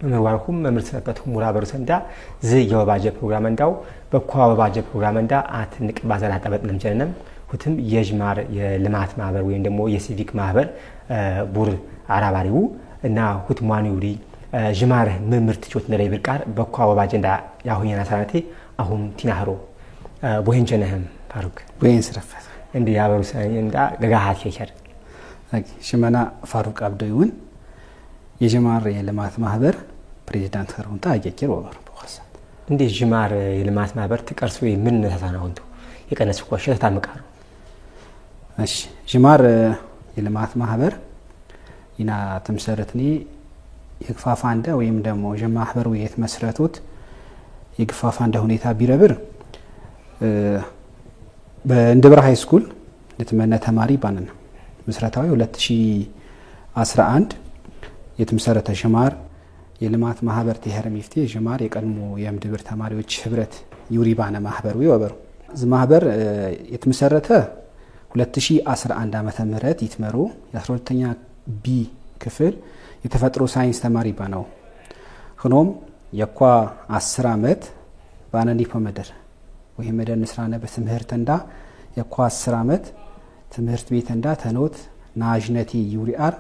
መምርዋርኩም መምርሰበት ሁሙራ በርሰንዳ ዝየው ባጀ ፕሮግራም እንዳው በኳው ባጀ ፕሮግራም እንዳ አትንቅ ባዘላ ተበጥንም ጀነም ሁትም የጅማር የልማት ማህበር ወይም ደግሞ የሲቪክ ማህበር ቡር አራባሪው እና ሁትማኒውሪ ጅማር መምርት ቾት ነላይ ብርቃር በኳው ባጀ እንዳ ያሁኛና ሳናቴ አሁን ቲናህሮ ቦሄንጀነህም ፋሩክ ቦሄን ስረፈት እንዲ ያበሩሰኝ እንዳ ገጋሃት ይከር ሽመና ፋሩክ አብዶይውን የጅማር የልማት ማህበር ፕሬዝዳንት ኸሩንታ አየኪር ወበር በኋላ እንዴ ጅማር የልማት ማህበር ተቀርሶ ምን ተሳናውንቱ የቀነስ ቆሸተ ታምቃሩ እሺ ጅማር የልማት ማህበር ኢና ተምሰረትኒ የግፋፋንዳ ወይም ደግሞ ጀማህበሩ የተመስረቱት የግፋፋንዳ ሁኔታ ቢረብር በእንድብራ ሃይ ስኩል ለተመነ ተማሪ ባነና መስራታዊ 2011 የተመሰረተ ጅማር የልማት ማህበር ተህረም ይፍቴ ጅማር የቀድሞ የምድብር ተማሪዎች ህብረት ዩሪባና ማህበር ወበሩ ዝማህበር የተመሰረተ 2011 ዓመተ ምህረት ይትመሩ የ12ኛ ቢ ክፍል የተፈጥሮ ሳይንስ ተማሪ ባነው ሆኖም የኳ 10 ዓመት ባነኒ ፖመደር ወይ መደን ስራነ በትምህርት እንዳ የኳ 10 ዓመት ትምህርት ቤት እንዳ ተኖት ናጅነቲ ዩሪአር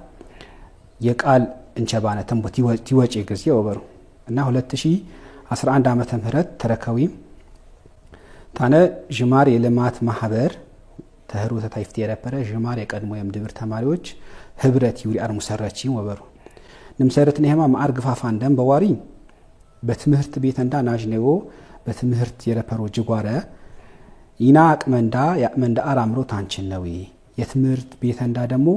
የቃል እንቸባነ ተንቦት ይወጪ ግዜ ወበሩ እና 2011 ዓመተ ምህረት ተረካዊ ታነ ጅማር የልማት ማህበር ተህሩ ተታይፍት የረፐረ ጅማር የቀድሞ የምድብር ተማሪዎች ህብረት ዩሪአር ሙሰራቺ ወበሩ ንምሰረት ነህማ ማር ግፋፋ እንደም በዋሪ በትምህርት ቤት እንዳ ናጅኔው በትምህርት የረፐሮ ጅጓረ ኢና አቅመንዳ ያቅመንዳ አራምሮት አንችነው የትምህርት ቤት እንዳ ደግሞ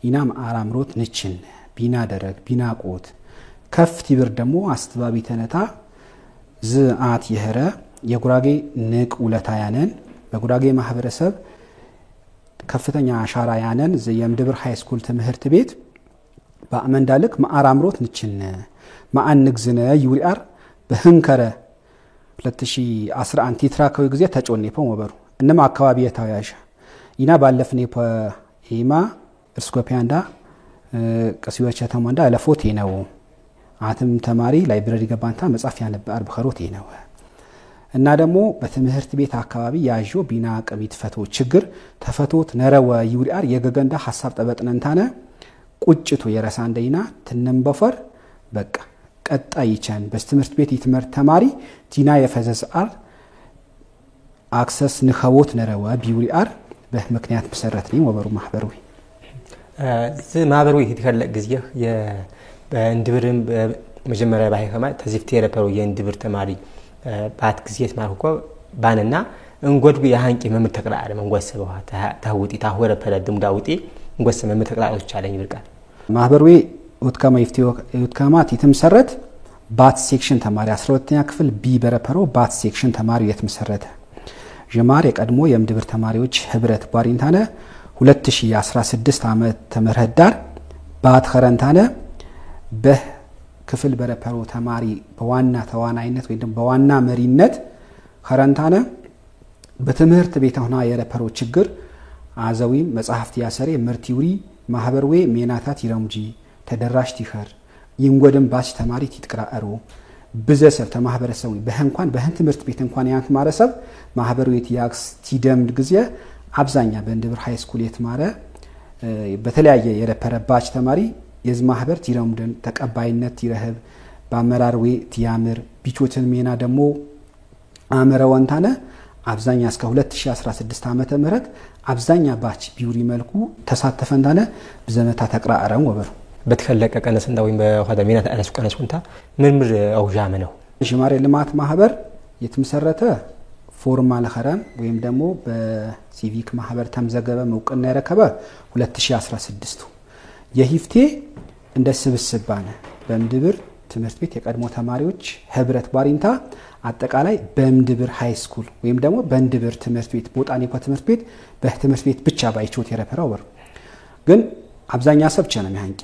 ኢናም አራምሮት ንችን ቢና ደረግ ቢና ቆት ከፍት ይብር ደግሞ አስተባቢ ተነታ ዝአት የህረ የጉራጌ ንቅ ውለታ ያነን በጉራጌ ማህበረሰብ ከፍተኛ አሻራ ያነን የምድብር ሃይ ስኩል ትምህርት ቤት በአመንዳልክ ማአራምሮት ንችን ማአን ንግዝነ ዩሪአር በህንከረ 2011 ቲትራካዊ ጊዜ ተጮኔፖ ወበሩ እንማ አካባቢ የታያሽ ኢና ባለፍኔ ፖኢማ እስኮፒያንዳ ቀሲዋቻ ተማንዳ ለፎት ነው አተም ተማሪ ላይብረሪ ገባንታ መጻፍ ያነባር በኸሮት ነው እና ደግሞ በትምህርት ቤት አካባቢ ያጆ ቢና ቀቢት ፈቶ ችግር ተፈቶት ነረወ ዩሪአር የገገንዳ ሐሳብ ጠበጥነንታነ ቁጭቱ የረሳንደይና ትነምበፈር በቃ ቀጣይ ይቻን በትምህርት ቤት ይትመር ተማሪ ቲና የፈዘስአር አክሰስ ንኸቦት ነረወ ቢዩሪአር በምክንያት መሰረትኒ ወበሩ ማህበሩ ማህበሩ ይተከለ ግዚየ በእንድብርም መጀመሪያ ባይከማ ተዚፍት የረፐሩ የእንድብር ተማሪ ባት ግዚየት ማርኮ ባንና እንጎድጉ ያንቂ መምር ተቀላአለ መንጓሰበው ታውጢ ታወረ ፈለድም ዳውጢ እንጓሰ መምር ተቀላአሎች አለኝ ይልቃል ማህበሩ ወትካማ ይፍቴው ወትካማ ይተመሰረት ባት ሴክሽን ተማሪ 12ኛ ክፍል ቢ በረፐሮ ባት ሴክሽን ተማሪ የተመሰረተ ጅማር የቀድሞ የምድብር ተማሪዎች ህብረት ባሪንታነ 2016 ዓመት ተመረህ ዳር ባት ኸረንታነ በክፍል በረፐሮ ተማሪ በዋና ተዋናይነት ወይ ደግሞ በዋና መሪነት ኸረንታነ በትምህርት ቤት ሆና የረፐሮ ችግር አዘዊ መጽሐፍት ያሰሬ ምርቲውሪ ማህበርዌ ሜናታት ይረምጂ ተደራሽ ትኸር ይንጎደም ባስ ተማሪ ትጥቅራአሩ በዘሰብ ተማህበረሰብ በህንኳን በህን ትምህርት ቤት እንኳን ያን ማረሰብ ማህበርዌ ትያክስ ቲደምድ ግዚየ አብዛኛ በእንድብር ሃይ ስኩል የተማረ በተለያየ የረፐረባች ተማሪ የዝ ማህበር ትይረምደን ተቀባይነት ይረህብ በአመራርዌ ትያምር ቢቾትን ሜና ደግሞ አመራዋንታነ አብዛኛ እስከ 2016 ዓመተ ምህረት አብዛኛ ባች ቢውሪ መልኩ ተሳተፈንታነ በዘመታ ተቅራአራን ወበሩ በተከለቀ ቀነስ እንዳው በኋላ ሜና ተአለስ ቀነስ ወንታ ምርምር አውጃመ ነው ጅማር የልማት ማህበር የተመሰረተ ፎርማል ኸራን ወይም ደግሞ በሲቪክ ማህበር ተመዘገበ መውቀና ያረከበ 2016 የሂፍቴ እንደ ስብስባነ በምድብር ትምህርት ቤት የቀድሞ ተማሪዎች ህብረት ባሪንታ አጠቃላይ በምድብር ሃይ ስኩል ወይም ደግሞ በእንድብር ትምህርት ቤት ቦታኒኮ ትምህርት ቤት በትምህርት ቤት ብቻ ባይቾት የረፈራው ወር ግን አብዛኛ ሰብቸ ነው የሚያንቀ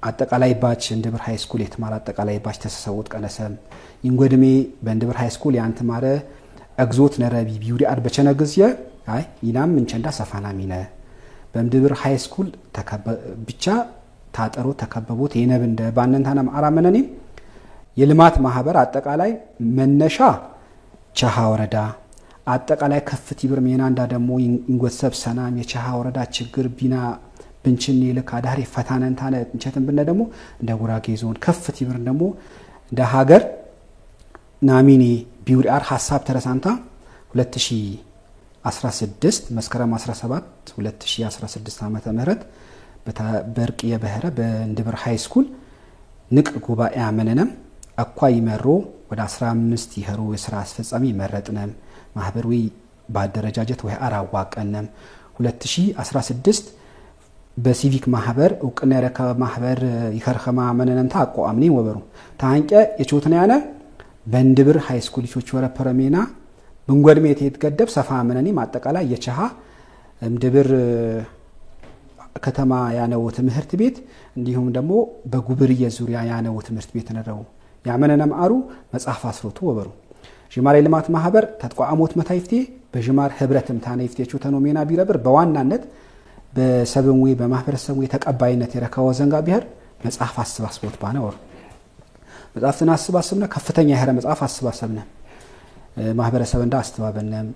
አጠቃላይ ባች እንድብር ሃይ ስኩል የተማረ አጠቃላይ ባች ተሰሰውት ቀነሰም ይንጎድሜ በእንድብር ሃይ ስኩል ያንተ ማረ አግዞት ነረቢ ቢውሪ አርበቸነ ግዚየ አይ ይናም እንቸንዳ ሰፋና ሚነ በምድብር ሃይ ስኩል ብቻ ታጠሩ ተከበቡት የነብ እንደ ባነንታና ማራመነኒ የልማት ማህበር አጠቃላይ መነሻ ቸሃ ወረዳ አጠቃላይ ከፍት ይብር ሜና እንዳ ደግሞ እንጎሰብ ሰናም የቸሃ ወረዳ ችግር ቢና ብንችኔ ለካ ዳሪ ፈታነንታነ እንቸትን ብነ ደግሞ እንደ ጉራጌ ዞን ከፍት ይብር ደግሞ እንደ ሀገር ናሚኒ ቢውሪአር ሐሳብ ተረሳንታ 2016 መስከረም 17 2016 ዓመተ ምህረት በበርቅ የበህረ በእንድብር ሃይ ስኩል ንቅ ጉባኤ አመነነም አኳይ መሮ ወደ 15 ይሄሩ የሥራ አስፈጻሚ መረጥነም ማህበራዊ ባደረጃጀት ወይ አራዋቀነም 2016 በሲቪክ ማህበር እውቅና ያረከበ ማህበር ይከርኸማ አመነነም ታቋምኒ ወበሩ ታንቀ የቾትና ያነ በእንድብር ሃይ ስኩል ልጆች ወረፐረሜና በንጓድሜት የተገደብ ሰፋ አመነኒ ማጠቃላይ የቸሃ እንድብር ከተማ ያነው ትምህርት ቤት እንዲሁም ደግሞ በጉብር የዙሪያ ያነው ትምህርት ቤት ነረው ያመነነም አሩ መጽሐፍ አስሮቱ ወበሩ ጅማር ልማት ማህበር ተቋሞት መታይፍቴ በጅማር ህብረትም ታነይፍቴቹ ተኖሜና ቢረብር በዋናነት በሰብንዊ በማህበረሰቡ የተቀባይነት የረካው ዘንጋ ቢሄር መጽሐፍ አስባስቦት ባነው መጽሐፍትን አስባስብነ ከፍተኛ የሄረ መጽሐፍ አስባስብነ ማህበረሰብ እንዳ አስተባበነም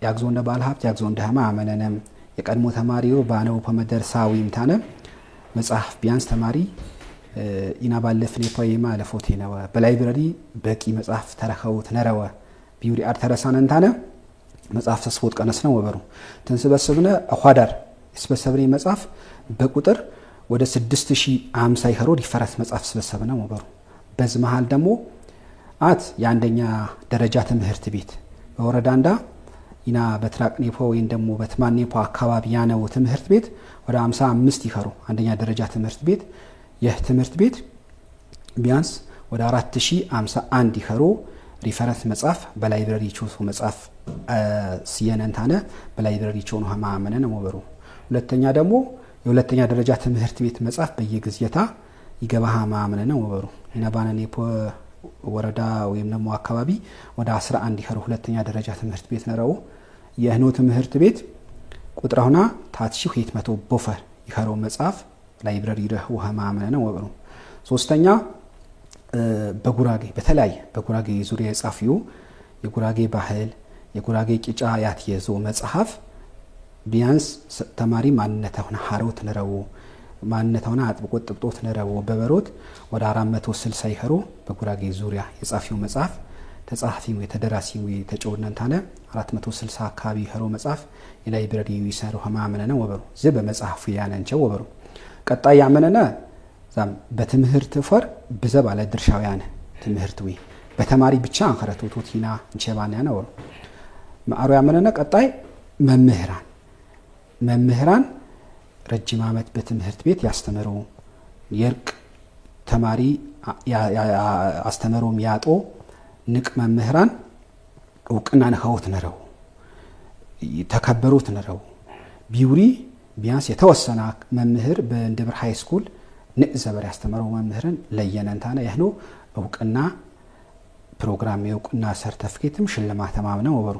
ያግዞ እንደ ባለሀብት ያግዞ እንደ ህማ አመነነም የቀድሞ ተማሪው ባነው በመደርሳዊም ታነ መጽሐፍ ቢያንስ ተማሪ ኢና ባለፍኔ ፖይማ ለፎቴ ነው በላይብረሪ በቂ መጽሐፍ ተረከው ተነረወ ቢውሪ አር ተረሳነን ታነ መጽሐፍ ተስፎት ቀነስ ነው ወበሩ ተንሰበሰብነ አኳዳር ስበሰብኔ መጽሐፍ በቁጥር ወደ 6050 ይኸሮ ዲፈረስ መጽሐፍ ስበሰብነ ወበሩ በዚህ መሃል ደግሞ የአንደኛ ደረጃ ትምህርት ቤት በወረዳንዳ ኢና በትራቅኔፖ ወይን ደግሞ በትማኔፖ አካባቢ ያነው ትምህርት ቤት ወደ 55 ይኸሩ አንደኛ ደረጃ ትምህርት ቤት ይህ ትምህርት ቤት ቢያንስ ወደ 4051 ይኸሩ ሪፈረንስ መጽሐፍ በላይብረሪ ቾሶ መጽሐፍ ሲየነንታነ በላይብረሪ ቾኖ ማመነ ነው ወበሩ ሁለተኛ ደግሞ የሁለተኛ ደረጃ ትምህርት ቤት መጽሐፍ በየግዚያታ ይገባሃ ማመነ ነው ወበሩ ኢና ባነኔፖ ወረዳ ወይም ደግሞ አካባቢ ወደ 11 ይኸሩ ሁለተኛ ደረጃ ትምህርት ቤት ነረው የህኖ ትምህርት ቤት ቁጥራውና ታትሺው 200 ቦፈር ይኸሩ መጽሐፍ ላይብረሪ ረህ ወሃማ አመነ ነው ወበሩ ሶስተኛ በጉራጌ በተለይ በጉራጌ ዙሪያ የጻፊው የጉራጌ ባህል የጉራጌ ቂጫ ያትየዞ መጽሐፍ ቢያንስ ተማሪ ማንነታውና ሐሮት ነረው ማንነታውና አጥብቆ ጥብጦት ነረው በበሮት ወደ 460 ይኸሩ በጉራጌ ዙሪያ የጻፊው መጽሐፍ ተጻፊው የተደራሲው ተጨውነንታነ 460 አካባቢ ይኸሩ መጽሐፍ የላይብረሪ ይሰሩ ሐማመነ ነው ወበሩ ዘ በመጽሐፉ ያነንቸው ወበሩ ቀጣይ ያመነና ዛም በትምህርት ፈር በዘብ አለ ድርሻውያን ትምህርት ወይ በተማሪ ብቻ አንከረቶቶቲና እንቸባና ነው ማአሩ ያመነና ቀጣይ መምህራን ረጅም ዓመት በትምህርት ቤት ያስተምሩ የርቅ ተማሪ አስተምሮም ያጦ ንቅ መምህራን እውቅና ነኸውት ነረው ተከበሩት ነረው ቢውሪ ቢያንስ የተወሰነ መምህር በእንድብር ሃይ ስኩል ንዕዘበር ያስተምረው መምህርን ለየነንታነ ያህኑ እውቅና ፕሮግራም የእውቅና ሰርተፊኬትም ሽልማት ተማምነው ወበሩ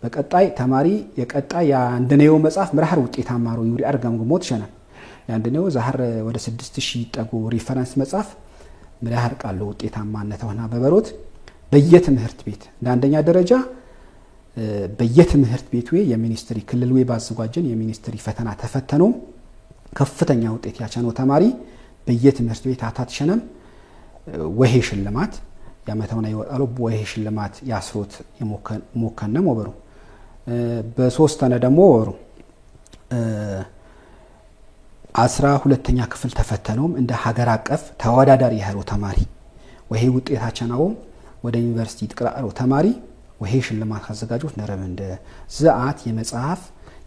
በቀጣይ ተማሪ የቀጣይ አንደኔው መጽሐፍ ምራህር ውጤት አማሩ ይውሪ አርጋምግሞት ሸናል ያንደኔው ዛህር ወደ 6000 ጠጉ ሪፈረንስ መጽሐፍ ምራህር ቃሉ ውጤት አማነተውና በበሮት በየትምህርት ቤት ለአንደኛ ደረጃ በየትምህርት ቤቱ የሚኒስትሪ ክልል ወይ ባዝጓጀን የሚኒስትሪ ፈተና ተፈተነው ከፍተኛ ውጤት ያቻነው ተማሪ በየትምህርት ቤት አታትሸነም ወሄ ሽልማት ያመታውና ይወጣሉ ወሄ ሽልማት ያስሮት ይሞከነም ወበሩ በሶስተኛ ደግሞ ወሩ 12ኛ ክፍል ተፈተነውም እንደ ሀገር አቀፍ ተወዳዳሪ ያህሩ ተማሪ ወሄ ውጤታቸናው ወደ ዩኒቨርሲቲ ተቀራረው ተማሪ ወሄ ሽልማት አዘጋጆት ነረም እንደ ዘአት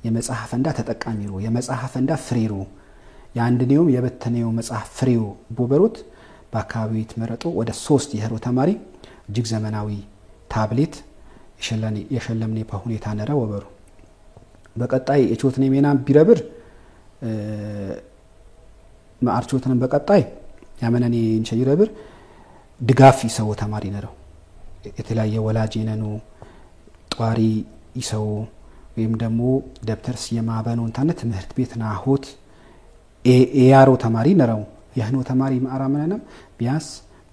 የመጽሐፍ እንዳ ተጠቃሚሩ የመጽሐፍ እንዳ ፍሪሩ ያንድኔው የበተነው መጽሐፍ ፍሪው ቦበሩት በአካባቢው ተመረጡ ወደ 3 ይሄሩ ተማሪ እጅግ ዘመናዊ ታብሌት የሸለምኔ በሁኔታ ነረ ወበሩ በቀጣይ የቾትኔ ሜና ቢረብር ማአርቾትነን በቀጣይ ያመነኔ እንቸይረብር ድጋፍ ይሰው ተማሪ ነረው የተለያየ ወላጅ ነኑ ጧሪ ይሰው ወይም ደግሞ ደብተርስ የማባነው እንታነ ትምህርት ቤት ናሆት ኤያሮ ተማሪ ነረው ያህኖ ተማሪ ማራመነንም ቢያንስ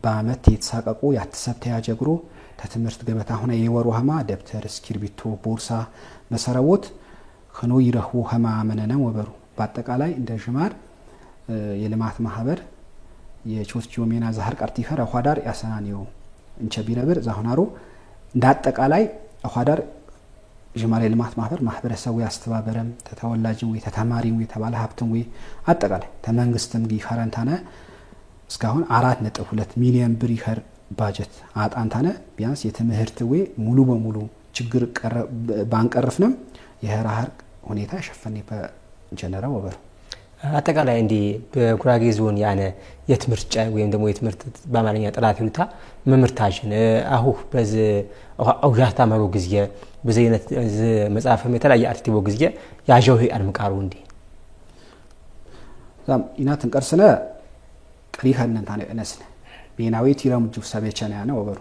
በአመት የተሳቀቁ ያተሰብተ ያጀግሩ ተትምህርት ገበታ ሆነ የወሩ ሀማ ደብተር እስክሪብቶ ቦርሳ መሰረቦት ሆኖ ይረሁ ሀማ መነነም ወበሩ በአጠቃላይ እንደ ጅማር የልማት ማህበር የቾስጂዮ ሜና ዛህር ቀርቲፈር አኳዳር ያሰናኒው እንቸ ቢረብር ዛሁናሩ እንደ አጠቃላይ አኳዳር ጅማር የልማት ማህበረሰቡ ያስተባበረም ተተወላጅም ወይ ተተማሪም ወይ ተባለ ሀብትም ወይ አጠቃላይ ተመንግስትም ጊፈረንታነ እስካሁን 4.2 ሚሊዮን ብር ይኸር ባጀት አጣንታነ ቢያንስ የትምህርት ወይ ሙሉ በሙሉ ችግር ባንቀርፍንም የህራህር ሁኔታ ሸፈኔ በጀነራል ወበር አጠቃላይ እንዲ በጉራጌ ዞን ያነ የትምህርት ጫይ ወይም ደግሞ የትምህርት በአማርኛ ጥራት ይሉታ መምርታችን አሁ በዚ አውጃታ መሮ ግዚየ በዘይነት መጻፈም የተለያየ አርቲቦ ግዚየ ያጀው ሄ አርምቃሩ እንዲ ዛም ኢናት እንቀርስነ ቀሪኸነን ታነ እነስነ ቢናዊ ቲራም ጁፍ ሰበቸና ያነ ወበሩ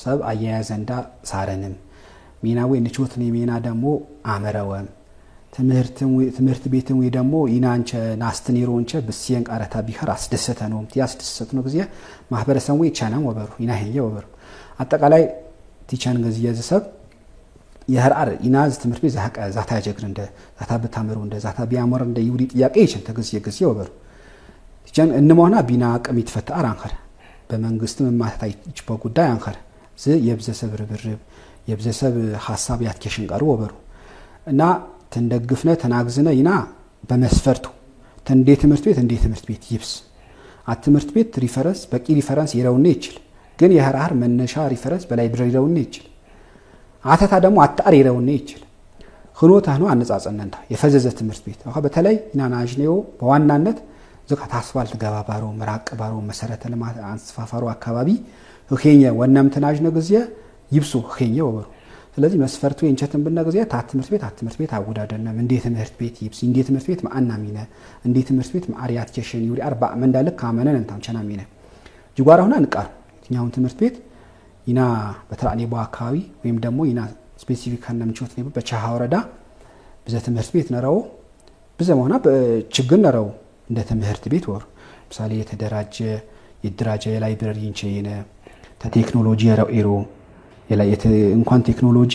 ሰብ አያያዘንዳ ሳረንም ሚናዊ ንቾትኔ ሚና ደሞ አመረወም ትምህርት ቤትም ወይ ደሞ ኢናንቸ ናስትኒሮንቸ በሲየን ቃረታ ቢኸር አስደሰተ ነው ያስደሰተ ነው ግዚየ ማህበረሰቡ ይቻናም ወበሩ ኢና ሄየ ወበሩ አጠቃላይ ቲቻን ግዚየ ዘሰብ የህራር ኢናዝ ትምህርት ቤት ዛታ ያጀግር እንደ ዛታ በታመሩ እንደ ዛታ ቢያመር እንደ ይውዲ ጥያቄ ይችላል ተግዚየ ወበሩ ቲቻን እንሞና ቢና አቅም ይተፈታ አንከር በመንግስትም ማታ ይችቦ ጉዳይ አንከር የብዘሰብ ርብርብ የብዘሰብ ሐሳብ ያትከሽን ቀሩ ወበሩ እና ተንደግፍነ ተናግዝነ ይና በመስፈርቱ ተንዴ ትምህርት ቤት ይብስ አትምህርት ቤት ሪፈረንስ በቂ ሪፈረንስ ይረውነ ይችል ግን የህራር መነሻ ሪፈረንስ በላይብረሪ ይረውነ ይችል አተታ ደግሞ አጣር ይረውነ ይችል ሆኖታ ነው አነጻጸነንታ የፈዘዘ ትምህርት ቤት አሁን በተለይ ናናጅኔው በዋናነት ዘካት አስፋልት ገባባሮ መራቅ ባሮ መሰረተ ልማት አንስፋፋሮ አካባቢ ሆሄኛ ወናም ተናጅነ ግዚየ ይብሱ ሆሄኛ ወበሩ ስለዚህ መስፈርቱ የእንቸትን ብናገዚያ ትምህርት ቤት አወዳደርናም እንዴ ትምህርት ቤት ይብስ እንዴ ትምህርት ቤት ማአናሚነ እንዴ ትምህርት ቤት ማአሪያት ቸሽን ይውሪ 40 መንዳልክ ካመነን እንታም ቸናሚነ ጅጓራ ሆና ንቃር የትኛውን ትምህርት ቤት ይና በተራኔቦ አካባቢ ወይም ደግሞ ይና ስፔሲፊክ አንምቾት ነው በቻሃ ወረዳ በዘ ትምህርት ቤት ነራው በዘመሆና በችግር ነራው እንደ ትምህርት ቤት ወር ምሳሌ የተደራጀ የድራጀ ላይብረሪ እንቸይነ ተቴክኖሎጂ ያራኤሮ እንኳን ቴክኖሎጂ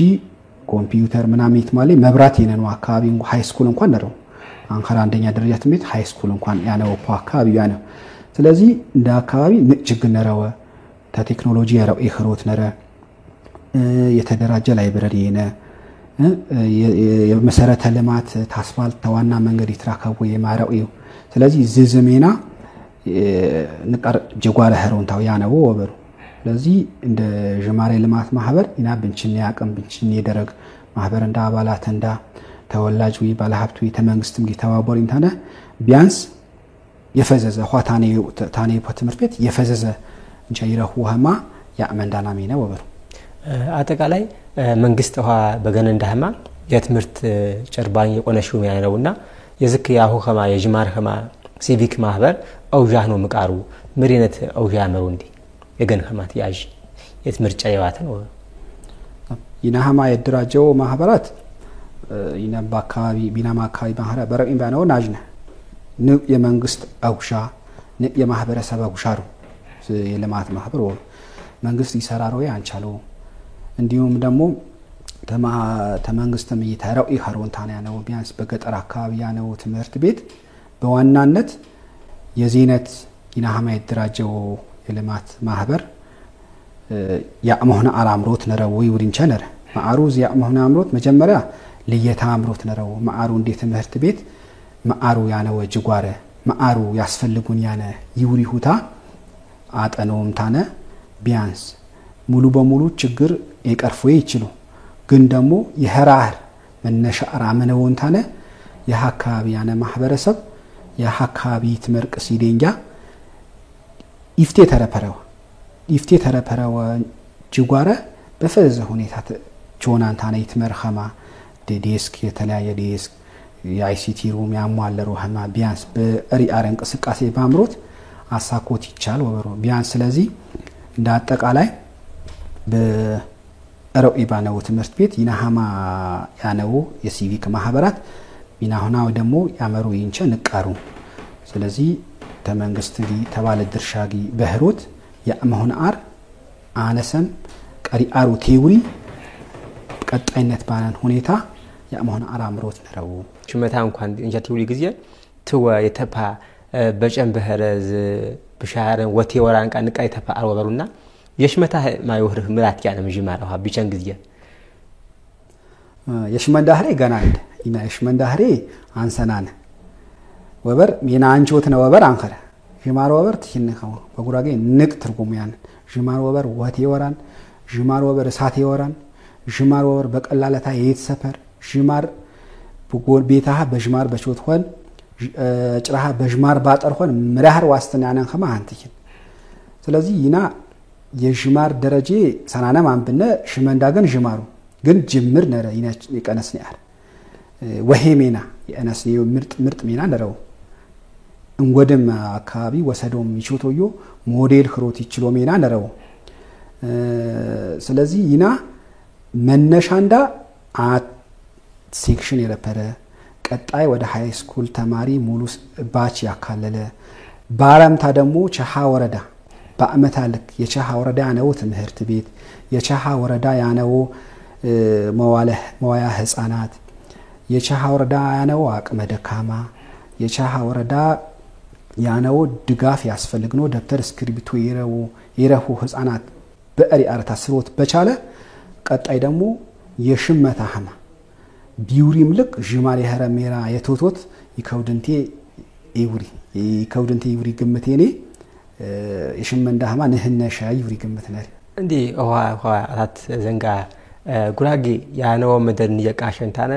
ኮምፒውተር ምናምን ማለት መብራት የነኑ አካባቢ ሃይ ስኩል እንኳን ነረው አንከራ አንደኛ ደረጃ ትምህርት ሃይ ስኩል እንኳን ያነው አካባቢ ያነው ስለዚህ እንደ አካባቢ ችግር ነራው ተቴክኖሎጂ ያራው ይخሮት ነረ የተደራጀ ላይብረሪ የነ የመሰረተ ልማት ታስፋልት ተዋና መንገድ ይትራከቡ የማራው ስለዚህ ዝዝሜና ንቀር ጀጓለ ህሮንታው ያነው ወበሩ ስለዚህ እንደ ጅማሬ ልማት ማህበር ኢና ብንችን ያቀም ብንችን የደረግ ማህበር እንደ አባላት እንደ ተወላጅ ወይ ባለሀብት ወይ ተመንግስትም ጊታባቦር እንታነ ቢያንስ የፈዘዘ ሆታኔ ትምህርት ቤት የፈዘዘ እንቻ ይረሁ ሀማ ያመንዳና ሚና ወበሩ አጠቃላይ መንግስት ሆ በገነ እንደህማ የትምህርት ጨርባኝ የቆነሽው ያነውና የዝክ ያሁ ኸማ የጅማር ኸማ ሲቪክ ማህበር አውጃህ ነው መቃሩ ምሪነት አውጃ ያመሩ እንዲ የገን ኸማት ያጅ የትምህርት ጨዋታ ነው ይናሃማ የድራጀው ማህበራት ይናባ አካባቢ ቢናማ አካባቢ ማህበራት በረቂም ባነው ናጅነ ንብ የመንግስት አውሻ ንብ የማህበረሰብ አውሻሩ የልማት ማህበር ወ መንግስት ይሰራሮ ያንቻለው እንዲሁም ደግሞ ተመንግስትም ይታራው ይኸሮንታና ያነው ቢያንስ በገጠር አካባቢ ያነው ትምህርት ቤት በዋናነት የዚነት ይናሃማ የድራጀው የልማት ማህበር ያመሆነ አራምሮት ነረው ይውሪንቸ ነረ ማአሩዝ ያመሆነ አምሮት መጀመሪያ ለየታ አምሮት ነረው ማአሩ እንደ ትምህርት ቤት ማአሩ ያነው ጅጓረ ማአሩ ያስፈልጉን ያነ ይውሪ ሁታ አጠነውም ታነ ቢያንስ ሙሉ በሙሉ ችግር ይቀርፉ ይችሉ ግን ደግሞ የህራር መነሻ አራመነውን ታነ የሐካቢ ያነ ማህበረሰብ የሐካቢ ትመርቅ ሲደንጃ ይፍቴ ተረፈረው ጅጓረ በፈዘ ሁኔታ ጆናን ታነ ይትመርኸማ ዴስክ የተለያየ ዴስክ የአይሲቲ ሩም ያሟለሩ ሀማ ቢያንስ በሪአር እንቅስቃሴ ባምሮት አሳኮት ይቻል ወበሩ ቢያንስ ስለዚህ እንደ አጠቃላይ በረው ኢባናው ትምህርት ቤት ይናሃማ ያነው የሲቪክ ማህበራት ይናሆናው ደግሞ ያመሩ ይንቸ ንቃሩ ስለዚህ ተመንግስት ተባለ ድርሻጊ በህሮት ያመሆን አር አነሰም ቀሪ አሩ ቴውሪ ቀጣይነት ባናን ሁኔታ ያመሆን አር አምሮት ነው ሽመታ እንኳን እንጃ ቴውሪ ጊዜ ተወ የተፓ በጨንበህረዝ ብሻረን ወቴ ወራን ቃን ቃይ ተፓ አርወበሩና የሽመታ ማይወርህ ምራት ያነ ምጅማራው ቢቸን ጊዜ የሽመንዳህሬ ገናንድ ኢና የሽመንዳህሬ አንሰናነ ወበር ሚና አንቾት ነው ወበር አንከረ ጅማር ወበር ትሽነኸው በጉራጌ ንቅ ትርጉም ያን ጅማር ወበር ወቴ ወራን ጅማር ወበር ሳቴ ወራን ጅማር ወበር በቀላለታ የትሰፈር ጅማር በጎል ቤታህ በጅማር በቾት ሆን ጭራሃ በጅማር ባጠር ሆን ምራህር ዋስተና ያነን ከማ አንትኪን ስለዚህ ይና የጅማር ደረጃ ሰናና ማንብነ ሽመንዳ ግን ጅማሩ ግን ጅምር ነረ ይቀነስ ነው ያር ወሄሜና የነስ ምርጥ ሜና ነረው እንጎደም አካባቢ ወሰዶም ይቾቶዮ ሞዴል ክሮት ይችሎ ሜና ነረው ስለዚህ ይና መነሻንዳ ሴክሽን የረፐረ ቀጣይ ወደ ሃይ ስኩል ተማሪ ሙሉ ባች ያካለለ ባራምታ ደግሞ ቻሃ ወረዳ በአመታልክ የቻሃ ወረዳ ያነው ትምህርት ቤት የቻሃ ወረዳ ያነው መዋያ ህፃናት የቻሃ ወረዳ ያነው አቅመ ደካማ የቻሃ ወረዳ ያነው ድጋፍ ያስፈልግኖ ደብተር እስክሪብቶ ይረሁ ህፃናት በእሪ አርታ ስሮት በቻለ ቀጣይ ደግሞ የሽመታ ሀማ ቢውሪም ልክ ጅማር የሐረሜራ የቶቶት ይከውድንቴ ይውሪ ግምቴኔ የሽመንዳ ሀማ ነህነሻ ይውሪ ግምት ነር እንዴ አታት ዘንጋ ጉራጌ ያነው መደን የቃሸንታነ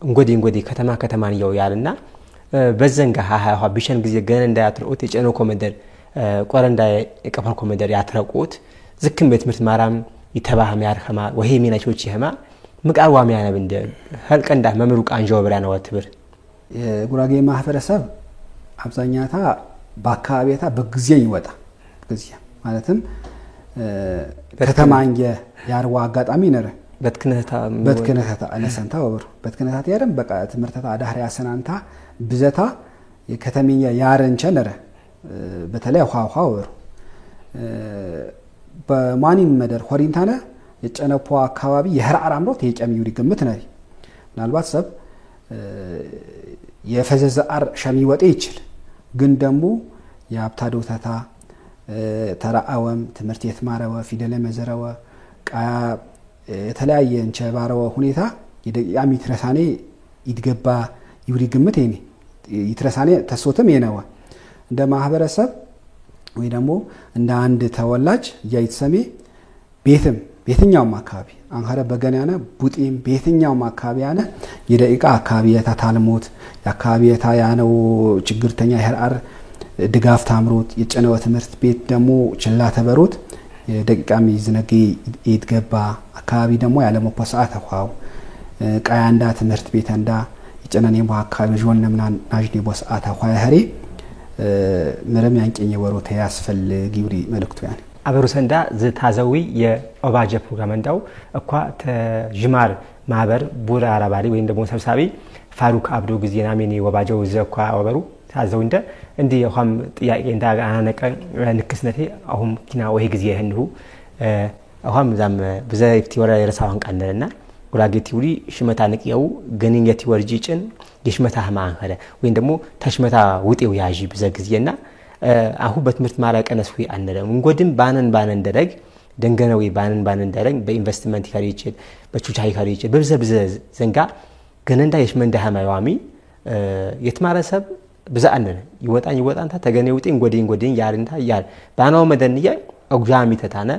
እንጎዲ ከተማን ያልና በዘንጋ ሃሃ ቢሸን ጊዜ ገነ እንዳያትሩት የጨኖ ኮመንደር ቆረንዳ የቀፈር ኮመንደር ያትረቁት ዝክም በትምርት ማራም ይተባህም ያርኸማ ወሄ ሚናቾች ይሄማ ምቃዋም ያነብ እንደ ሀልቀንዳ መምሩ ቃንጆ ብራና ወትብር የጉራጌ ማህበረሰብ አብዛኛታ በአካባቢያታ በጊዜ ይወጣ ጊዜ ማለትም ከተማንየ ያርዋ አጋጣሚ ነረ በትክነታ አነሰንታ ወበር በትክነታ ያረም በቃ ትምርተታ አዳህሪ ያሰናንታ ብዘታ የከተሚያ ያረንቸ ነረ በተለይ ኋ ወበር በማኒም መደር ሆሪንታነ የጨነፖ አካባቢ የህራር አምሮት የጨሚው ሊገምት ነሪ ምናልባት ሰብ የፈዘዘአር ሸሚ ወጤ ይችል ግን ደግሞ የአብታዶ ተታ ተራአወም ትምርት የትማረወ ፊደለ መዘረወ ቃ የተለያየ እንቸባረወ ሁኔታ የደቂቃ ሚትረሳኔ ይድገባ ይውሪ ግምት ይኔ ይትረሳኔ ተሶተም የነዋ እንደ ማህበረሰብ ወይ ደግሞ እንደ አንድ ተወላጅ ያይተሰሜ ቤትኛው አካባቢ አንኸረ በገናና ቡጢም ቤትኛው አካባቢ ያነ የደቂቃ አካባቢ የታታልሞት የአካባቢ ያነው ችግርተኛ ይህራር ድጋፍ ታምሮት የጨነው ትምርት ቤት ደግሞ ችላ ተበሮት የደቂቃ ሚዝነጊ ይትገባ አካባቢ ደግሞ ያለመፖ ሰዓት አቋው ቃያንዳ ትምርት ቤት እንዳ የጨነኔ አካባቢ ጆን ነምናን ናጅኔ በሰዓት አቋ ያህሪ ምረም ያንቀኝ ወሮት ያስፈልግ ይውሪ መልክቱ ያኔ አበሩሰንዳ ዝታዘዊ የኦባጀ ፕሮግራም እንዳው እኳ ተጅማር ማህበር ቡራ አራባሪ ወይ እንደሞ ሰብሳቢ ፋሩክ አብዱ ግዚና ሚኒ ወባጀው ዘኳ ወበሩ ታዘው እንደ የሆም ጥያቄ እንዳጋነቀ ንክስነቴ አሁን ኪና ወይ ጊዜ ይሄንሁ አሁን ዛም በዘይፍቲ ወራ የረሳውን ቃነና ጉራጌ ቲውሪ ሽመታ ንቅየው ገኒንገቲ ወርጂጭን የሽመታ ማን ኸለ ወይ እንደሞ ተሽመታ ውጤው ያጂ በዘግዚና አሁ በትምርት ማራቀነስ ሆይ አንደም እንጎድም ባነን ደረግ ደንገነው ባነን ደረግ በኢንቨስትመንት ይካሪጭል በቹቻይ ይካሪጭል በብዘ ዘንጋ ገነንዳ የሽመንዳ ሃማያሚ የትማረሰብ ብዛአነነ ይወጣንታ ተገነ ውጤ እንጎዴን ያርንታ ያር ባናው መደንያ አግጃሚ ተታነ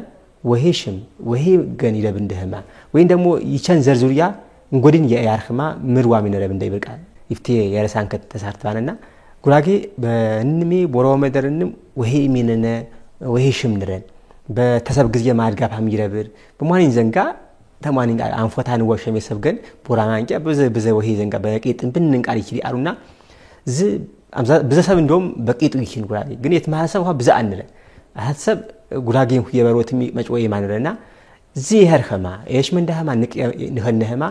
ወሄሽም ወሄ ገን ይለብ እንደህማ ወይ ደግሞ ይቸን ዘርዙሪያ እንጎዴን ያርህማ ምርዋሚ ነረብ እንደይበቃል ይፍቴ የረሳንከ ተሳርታነና ጉራጌ በእንሜ ቦራው መደርንም ወሄ ሚነነ ወሄ ሽምድረን በተሰብ ጊዜ ማድጋፋም ይረብር በማንኝ ዘንጋ ተማንኝ አንፎታን ወሸም የሰብገን ቦራማንጫ በዘ ወሄ ዘንጋ በቂጥን ብንንቃል ይችል አሩና በዘሰብ እንደውም በቂጡ ይችል ጉራጌ ግን የትማሰብ ዋ ብዛ አንለ አሐሰብ ጉራጌን የበሮትሚ መጭወይ ማንረና ዚ ይሄርኸማ የሽመንዳህማ ንኸነህማ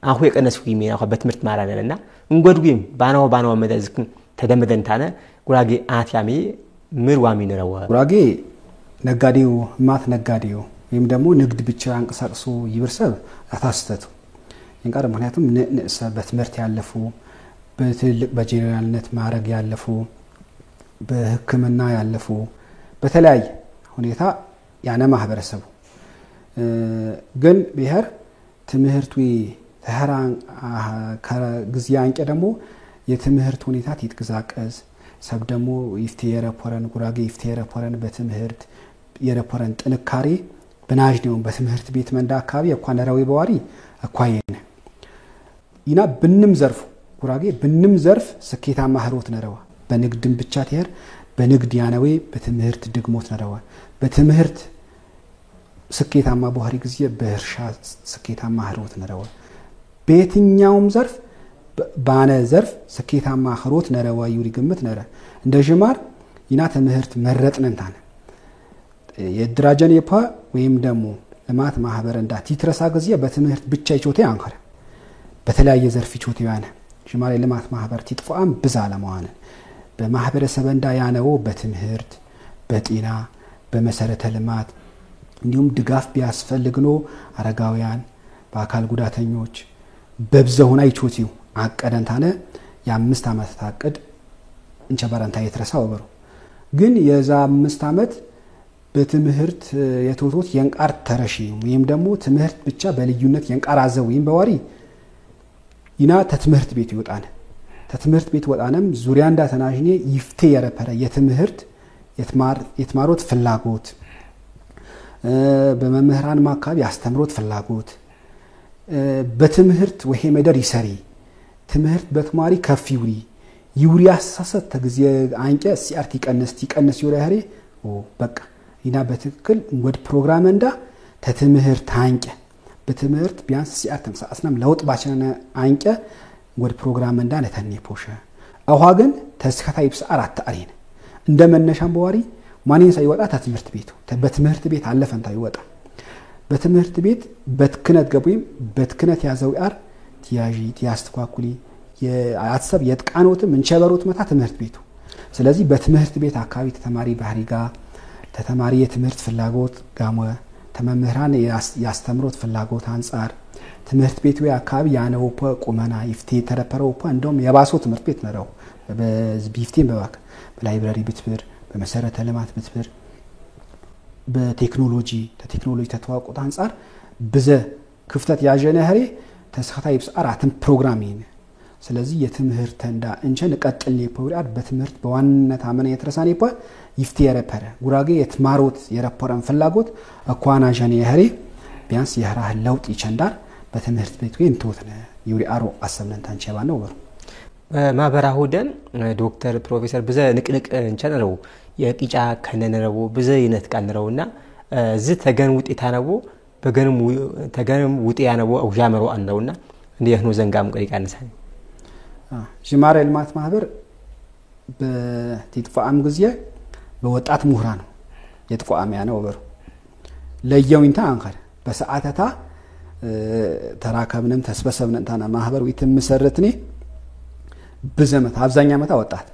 አሁ የቀነስኩ ይሜና አሁ በትምርት ማራነና እንጎድጉም ባናው መደዝክ ተደመደንታነ ጉራጌ አትያሚ ምርዋሚ ነረው ጉራጌ ነጋዴው ማት ነጋዴው ወይም ደግሞ ንግድ ብቻ አንቀሳቅሶ ይብርሰብ አታስተቱ እንቃር ምክንያቱም በትምህርት ያለፉ በትልቅ በጄኔራልነት ማዕረግ ያለፉ በሕክምና ያለፉ በተለያየ ሁኔታ ያነ ማህበረሰቡ ግን ብሔር ትምህርቱ ተህራን ከጊዜ አንቀ ደግሞ የትምህርት ሁኔታ ይትቀዛቀዝ ሰብ ደግሞ ይፍቴየረ ፖረን ጉራጌ ይፍቴየረ ፖረን በትምህርት የረፖረን ጥንካሬ በናጅ ነው በትምህርት ቤት መንዳ አካባቢ እንኳን ነራዊ በዋሪ አኳየነ ይና ብንም ዘርፍ ጉራጌ ብንም ዘርፍ ስኬታማ ህሮት ነረዋ በንግድም ብቻ ተሄር በንግድ ያነዌ በትምህርት ድግሞት ነረዋ በትምህርት ስኬታማ በኋሪ ጊዜ በእርሻ ስኬታማ ህሮት ነረዋ በየትኛውም ዘርፍ ባነ ዘርፍ ስኬታማ ህሮት ነረዋ ይውሪ ግምት ነረ እንደ ጅማር ይና ትምህርት መረጥነንታነ የድራጀን የፓ ወይም ደግሞ ልማት ማህበር እንዳ ቲትረሳ ጊዜ በትምህርት ብቻ ይቾቴ አንከረ በተለያየ ዘርፍ ይቾቴ ያነ ጅማር ልማት ማህበር ቲጥፋም ብዛ ለማዋነ በማህበረሰብ እንዳ ያነው በትምህርት በጤና በመሰረተ ልማት እንዲሁም ድጋፍ ቢያስፈልግኖ አረጋውያን በአካል ጉዳተኞች በብዛውና ይቾቲው አቀደንታነ የ5 አመት ታቀድ እንቸባራንታ የተረሳው ወበሩ ግን የዛ 5 አመት በትምህርት የተውቶት የንቃር ተረሺ ወይም ደግሞ ትምህርት ብቻ በልዩነት የንቃር አዘው ወይም በዋሪ ይና ተትምህርት ቤት ይወጣነ ተትምህርት ቤት ወጣነም ዙሪያ እንዳ ተናጅኔ ይፍቴ የረፐረ የትምህርት የትማሮት ፍላጎት በመምህራን ማካብ ያስተምሮት ፍላጎት በትምህርት ወሄ መደር ይሰሪ ትምህርት በትማሪ ከፍ ይውሪ አሳሰት ተግዜ አንቀ ሲአርቲ ቀነስ ይወራሪ በቃ ይና በትክክል ወድ ፕሮግራም እንዳ ተትምህርት አንቀ በትምህርት ቢያንስ ሲአርተም ሳስናም ለውጥ ባቸነ አንቀ ወድ ፕሮግራም እንዳ ለተኔ ፖሸ አዋ ግን ተስከታይ በ4 አሪነ እንደመነሻም በዋሪ ማንኝ ሳይወጣ ተትምህርት ቤቱ በትምህርት ቤት አለፈንታ ይወጣ በትምህርት ቤት በትክነት ገቡይም በትክነት ያዘው ያር ቲያጂ ቲያስተኳኩሊ የአትሰብ የጥቃኖትም እንቸበሩት መታ ትምህርት ቤቱ ስለዚህ በትምህርት ቤት አካባቢ ተማሪ ባህሪጋ ተማሪ የትምህርት ፍላጎት ጋሞ ተመምህራን ያስተምሮት ፍላጎት አንፃር ትምህርት ቤቱ አካባቢ ያነው ቁመና ይፍቴ ተረፈረው እንደውም የባሶ ትምህርት ቤት ነው በቢፍቴን በባክ በላይብራሪ ብትብር በመሰረተ ልማት ብትብር በቴክኖሎጂ ተተዋቁት አንፃር በዘ ክፍተት ያጀነ ህሪ ተስከታይ በ4 ፕሮግራሚንግ ስለዚህ የትምህርት እንዳ እንቸን ቀጥል የፖሪአድ በትምህርት በዋንነት አመነ የተረሳነ ይፖ ይፍቴ የረፐረ ጉራጌ የትማሮት የረፖረን ፍላጎት አኳና ጀነ ህሪ ቢያንስ የህራህ ለውጥ ይቸንዳር በትምህርት ቤት ወይ እንተውተነ ይውሪ አሮ አሰብነን ታንቸባ ነው ወር ማበራሁ ደን ዶክተር ፕሮፌሰር በዘ ንቅንቅ እንቸነረው የቂጫ ከነነረው በዘ ይነት ቃነረውና ዝ ተገን ውጤታ ነው በገንም ተገንም ውጤ ያነው አውጃመሩ አንነውና እንዲህ ነው ዘንጋም ቀሪቃነሳኝ ጅማሬ ልማት ማህበር በቲጥፋም ጊዜ በወጣት ምሁራን ነው የጥፋም ያነው ወበሩ ለየውንታ አንከር በሰዓታታ ተራከብንም ተስበሰብነን ታና ማህበር ወይተመሰረትኔ በዘመት አብዛኛ መታ ወጣት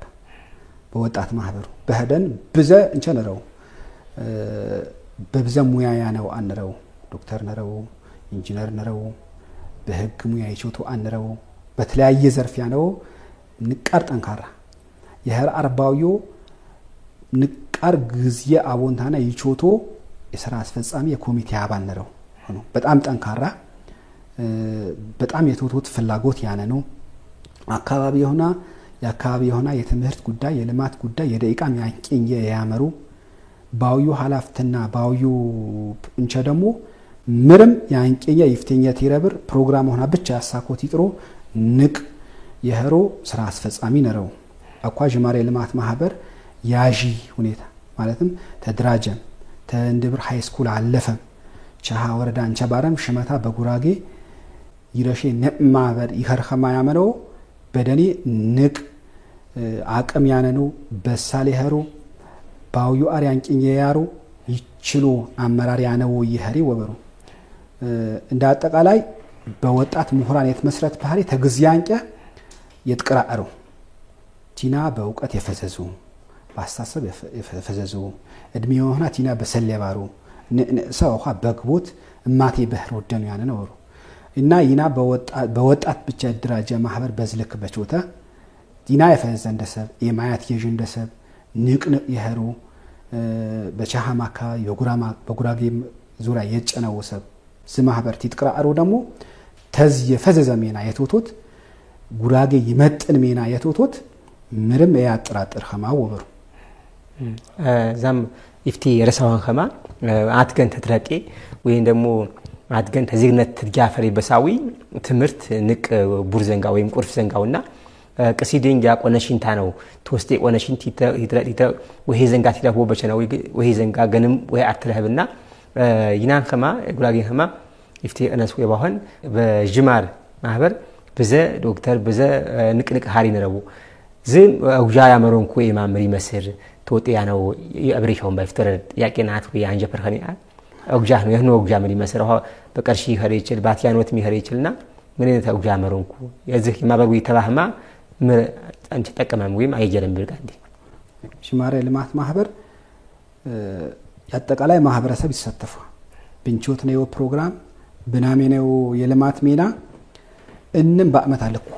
በወጣት ማህበሩ በህደን በዘ እንቸነረው በብዘ ሙያ ያነው አንረው ዶክተር ነረው ኢንጂነር ነረው በህግ ሙያ ይቾቱ አንረው በተለያየ ዘርፍ ያነው ንቃር ጠንካራ የህር አርባውዮ ንቃር ግዚየ አቦንታና ይቾቶ የሥራ አስፈጻሚ የኮሚቴ አባል ነረው ሆኖ በጣም ጠንካራ በጣም የተውቶት ፍላጎት ያነ ነው አካባቢ የሆነ የትምህርት ጉዳይ የልማት ጉዳይ የደቂቃም ያንቂኝ ያመሩ ባውዩ ሐላፍትና ባውዩ እንቸ ደግሞ ምርም ያንቂኝ ይፍተኛ ተረብር ፕሮግራም ሆና ብቻ ያሳኮት ይጥሮ ንቅ የህሮ ስራ አስፈጻሚ ነረው አኳ ጅማሬ ልማት ማህበር ያጂ ሁኔታ ማለትም ተድራጀም ተንድብር ሃይ ስኩል አለፈም ቻሃ ወረዳ እንቸባረም ሽመታ በጉራጌ ይረሼ ነማበር ይኸርኸማ ያመረው በደኔ ንቅ አቅም ያነኑ በሳሌ ሄሩ ባውዩ አሪያንቂኝ ያሩ ይችሉ አመራር ያነው ይሄሪ ወበሩ እንደ አጠቃላይ በወጣት ምሁራን የተመስረት ባህሪ ተግዚያንቀ የትቀራሩ ቲና በእውቀት የፈዘዙ ባስተሳሰብ የፈዘዙ እድሜ ሆና ቲና በሰለባሩ ሰው ሆ በግቦት እማቴ በህር ወደኑ ያነ ነው እና ይና በወጣት ብቻ ድራጀ ማህበር በዝልክ በቾታ ዲና የፈዘ እንደሰብ የማያት የጅ እንደሰብ ንቅንቅ ይሄሩ በቻሃማካ በጉራጌ ዙሪያ የጨነው ሰብ ዝማህበር ትቅራአሩ ደግሞ ተዝ የፈዘዘ ሜና የቶቶት ጉራጌ ይመጥን ሜና የቶቶት ምርም ያጥራጥር ኸማ ወበሩ ዛም ይፍቲ የረሳዋን ኸማ አትገን ተትረቂ ወይን ደግሞ አትገን ተዚግነት ትጋፈሪ በሳዊ ትምርት ንቅ ቡርዘንጋ ወይም ቁርፍ ዘንጋውና ቀሲዲን ያቆነሽንታ ነው ተወስቴ ቆነሽንቲ ይትረጥ ወሄ ዘንጋ ትዳቦ በቸነው ወሄ ዘንጋ ገንም ወይ አርተለህብና ይናን ኸማ ጉራጌ ኸማ ይፍቲ እነሱ የባህን በጅማር ማህበር በዘ ዶክተር በዘ ንቅንቅ ሃሪ ነረቡ ዝም አውጃ ያመሮንኩ የማምሪ መስር ተወጤያ ነው የአብሬሻውን ባይፍተር ያቄናት ወይ አንጀፈር ኸኒአ አውጃ ነው የሆነ አውጃ ምን ይመስል በቀርሺ ኸሪ ይችል ባትያኖት ሚኸሪ ይችልና ምን አይነት አውጃ ያመሮንኩ የዚህ የማበሩ ይተባህማ አንቺ ተጠቀመም ወይም አይጀለም ብርጋንዲ ሽማሬ ልማት ማህበር ያጠቃላይ ማህበረሰብ ይሳተፋ ብንቾት ነው ፕሮግራም ብናሜ ነው የልማት ሚና እንንም በአመት አለኩ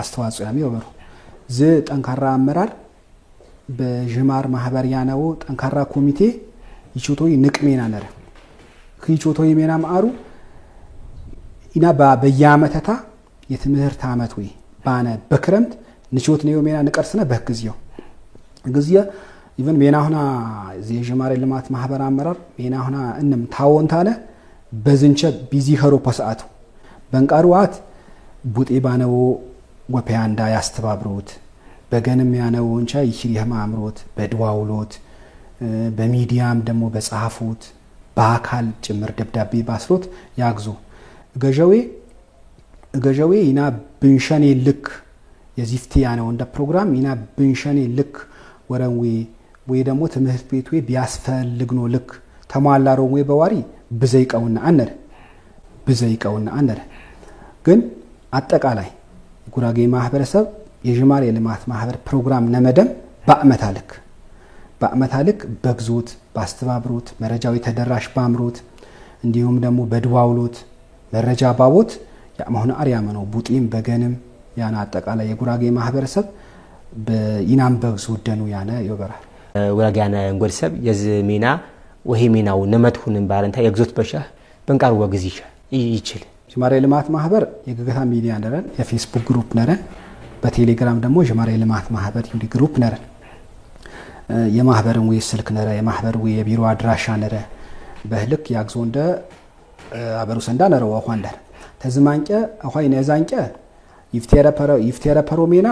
አስተዋጽኦ ያሚ ወበሩ ዝ ጠንካራ አመራር በጅማር ማህበር ያነው ጠንካራ ኮሚቴ ይቾቶይ ንቅሜና ነረ ከይቾቶይ ሜና ማአሩ ኢና በያመተታ የትምህርት አመት ወይ ባነ በክረምት ንቾት ነው ሜና ንቀርስና በግዚያውግዚያ ኢቨን ሜና ሆና የጅማር ልማት ማህበር አመራር ሜና ሆና እንም ታወንታለ በዝንቸ ቢዚ ኸሮ ፖሳአቱ በንቃሩአት ቡጤ ባነው ወፒያንዳ ያስተባብሩት በገንም ያነው እንቻ ይችሪህ ማምሮት በድዋውሎት በሚዲያም ደግሞ በጻፉት በአካል ጭምር ደብዳቤ ባስሮት ያግዙ ገጀዌ ይና ብንሸኔ ልክ የዚፍቲ ያነው እንደ ፕሮግራም ይና ብንሸኔ ልክ ወረንዌ ወይ ደግሞ ትምህርት ቤት ወይ ቢያስፈልግኖ ልክ ተሟላሮን ወይ በዋሪ ብዘይቀውና አነረ ግን አጠቃላይ ጉራጌ ማህበረሰብ የጅማር የልማት ማህበር ፕሮግራም ነመደም በአመት አልክ በግዞት ባስተባብሮት መረጃው ተደራሽ ባምሮት እንዲሁም ደግሞ በድዋውሎት መረጃ ባቦት ያማሁን አርያም ነው ቡጢም በገንም ያና አጠቃላይ የጉራጌ ማህበረሰብ በኢናም በግዞደኑ ያነ ይወበራል ጉራጌያና እንጎልሰብ የዝሚና ወሄ ሚናው ነመትሁንን ባረንታ የግዞት በሻህ በንቃሩ ወግዚሽ ይችል ጅማር የልማት ማህበር የገገታ ሚዲያ ነረን የፌስቡክ ግሩፕ ነረን በቴሌግራም ደግሞ ጅማር የልማት ማህበር ዩዲ ግሩፕ ነረን የማህበርን ወይ ስልክ ነረ የማህበር ወይ የቢሮ አድራሻ ነረ በህልክ ያግዞ እንደ አበሩ ሰንዳ ነረ ወኳንዳር ተዝማንቀ አኳይ ነዛንቀ ይፍቴረ ፐሮሜና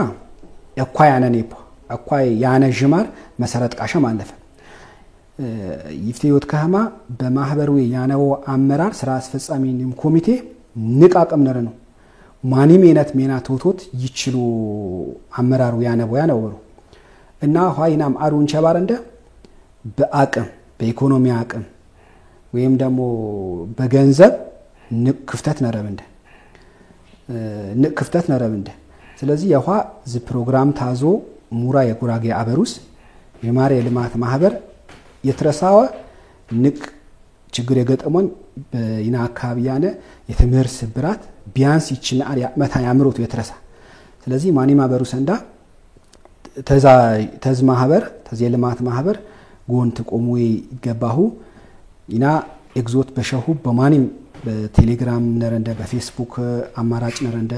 አኳይ ያነኔፖ አኳይ ያነ ጅማር መሰረት ቃሸም አለፈ ይፍቴዮት ከሃማ በማህበሩ ያነው አመራር ስራ አስፈጻሚንም ኮሚቴ ንቃቀም ነረ ነው ማኒም የነት ሜና ቶቶት ይችሉ አመራሩ ያነው እና ሆይናም አሩን ቸባረንደ በአቅም በኢኮኖሚ አቅም ወይም ደግሞ በገንዘብ ንክፍተት ነረብንደ ስለዚህ የኋ ዝ ፕሮግራም ታዞ ሙራ የጉራጌ አበሩስ ጅማር የልማት ማህበር የተረሳው ንቅ ችግር የገጠመን በይና አካባቢያነ የትምህርት ስብራት ቢያንስ ይችላል ያመታ ያምሮቱ የተረሳ ስለዚህ ማኒ ማህበሩ ሰንዳ ተዝ ማህበር ተዝ የልማት ማህበር ጎንት ቆሙ ይገባሁ ኢና ኤግዞት በሸሁ በማኒም በቴሌግራም ነረንደ በፌስቡክ አማራጭ ነረንደ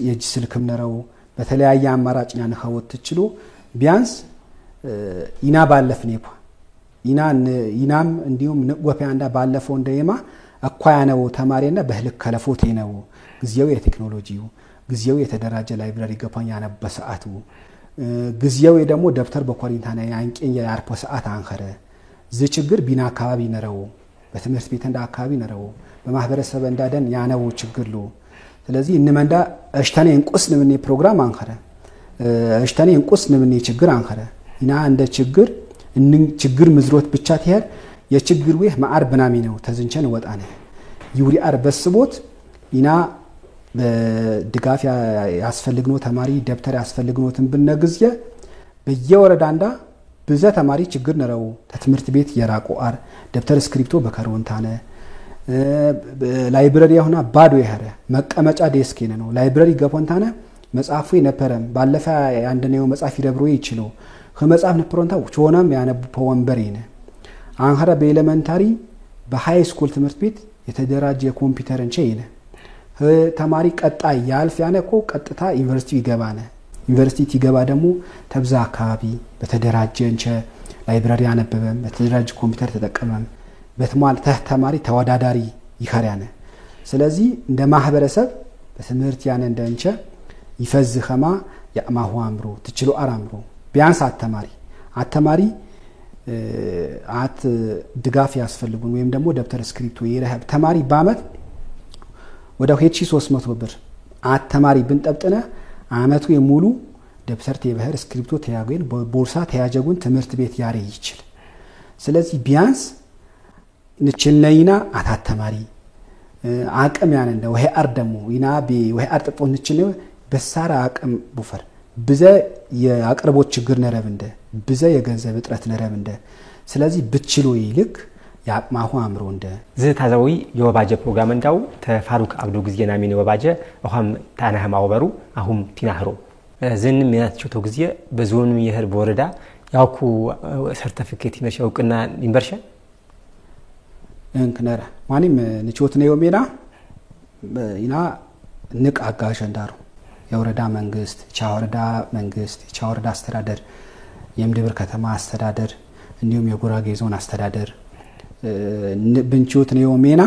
የጅ ስልክም ነረው በተለያየ አማራጭ ያን ኸወት ትችሉ ቢያንስ ኢና ባለፍኔፖ ኢናም እንዲሁም ንቆፊያ እንዳ ባለፈው እንደየማ አኳያነው ተማሪና በህልክ ከለፎቴ ነው ግዚያው የቴክኖሎጂው ግዚያው የተደራጀ ላይብራሪ ገፋኛ ነበሰአቱ ግዚያው ደግሞ ደብተር በኮሪንታና ያንቀኝ ያርፖ ሰዓት አንኸረ ዝችግር ቢና አካባቢ ነረው በትምህርት ቤት እንዳ አካባቢ ነረው በማህበረሰብ እንዳደን ያነው ችግርሉ ስለዚህ እንመንዳ እሽተኔ እንቁስ ነምን ፕሮግራም አንኸረ እሽተኔ እንቁስ ነምን ችግር አንኸረ ኢና እንደ ችግር ምዝሮት ብቻ ትሄድ የችግር ወይ ማአር በናሚ ነው ተዝንቸን ወጣነ ይውሪ አርበስቦት ኢና በድጋፍ ያስፈልግኖ ተማሪ ደብተር ያስፈልግኖትን ብነግዝየ በየወረዳንዳ ብዘ ተማሪ ችግር ነረው ተትምህርት ቤት የራቁ አር ደብተር ስክሪፕቶ በከሮንታነ ላይብረሪ ሆና ባዶ ይሄረ መቀመጫ ዴስክ ነው ላይብረሪ ገፖንታነ መጽሐፉ የነበረም ባለፈ አንደኛው መጽሐፍ ይደብሮ ይችላል ከመጽሐፍ ነፕሮንታው ቾናም ያነቡ ወንበሬነ አንኸረ በኤሌመንታሪ በሃይ ስኩል ትምህርት ቤት የተደራጀ ኮምፒውተር እንቸይነ ተማሪ ቀጣይ ያልፍ ያነኮ ቀጥታ ዩኒቨርሲቲ ይገባነ ዩኒቨርሲቲ ይገባ ደግሞ ተብዛ አካባቢ በተደራጀ እንቸ ላይብረሪ ያነበበም በተደራጀ ኮምፒውተር ተጠቀመም በተማል ተማሪ ተወዳዳሪ ይኸራነ ስለዚህ እንደ ማህበረሰብ በትምህርት ያነ እንደንቸ ይፈዝኸማ ያማሁ አምሮ ትችሉ አራምሮ ቢያንስ አተማሪ አት ድጋፍ ያስፈልጉን ወይም ደግሞ ደብተር ስክሪፕቶ ይረሃብ ተማሪ በአመት ወደ 300 ብር አተማሪ ብንጠብጥነ አመቱ የሙሉ ደብተር ተበህር ስክሪፕቶ ተያገን ቦርሳ ተያጀጉን ትምህርት ቤት ያሬ ይችል ስለዚህ ቢያንስ ንችልነይና አታተማሪ አቅም ያነ እንደ ወይ አርደሙ ይና ቢ ወይ አርጥጦ ንችልነ በሳራ አቅም ቡፈር ብዘ የአቅርቦት ችግር ነረብ እንደ ብዘ የገንዘብ እጥረት ነረብ እንደ ስለዚህ ብችሎ ይልክ ያቅማሁ አምሮ እንደ ዝታዛዊ የወባጀ ፕሮግራም እንዳው ተፋሩክ አብዱ ግዜና ሚን ወባጀ አሁን ታናህማ ወበሩ አሁን ቲናህሮ ዝን ሚያትቾቶ ግዜ በዞኑ የህር በወረዳ ያውኩ ሰርቲፊኬት ይመሽውቅና ዩኒቨርሲቲ እንከነራ ማንም ንቾት ነው የሜና ኢና ንቅ አጋሽ እንዳሩ የወረዳ መንግስት ቻወረዳ መንግስት ቻወረዳ አስተዳደር የምድብር ከተማ አስተዳደር እንዲሁም የጉራጌ ዞን አስተዳደር ብንቾት ነው ሜና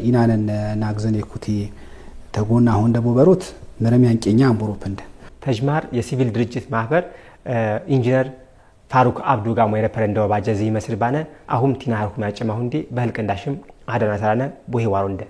ኢናነን ናግዘን የኩቲ ተጎና አሁን ደቦ በሮት ምንም ያንቀኛ አምቦሮፕንደ ተጅማር የሲቪል ድርጅት ማህበር ኢንጂነር ፋሩክ አብዱ ጋሞ የረፐረንዳው ባጃዚ መስል ባነ አሁን ቲናርኩ ማጨማው እንዴ በህልቅ እንዳሽም አደና ሰራነ ቦሄ ዋሮንደ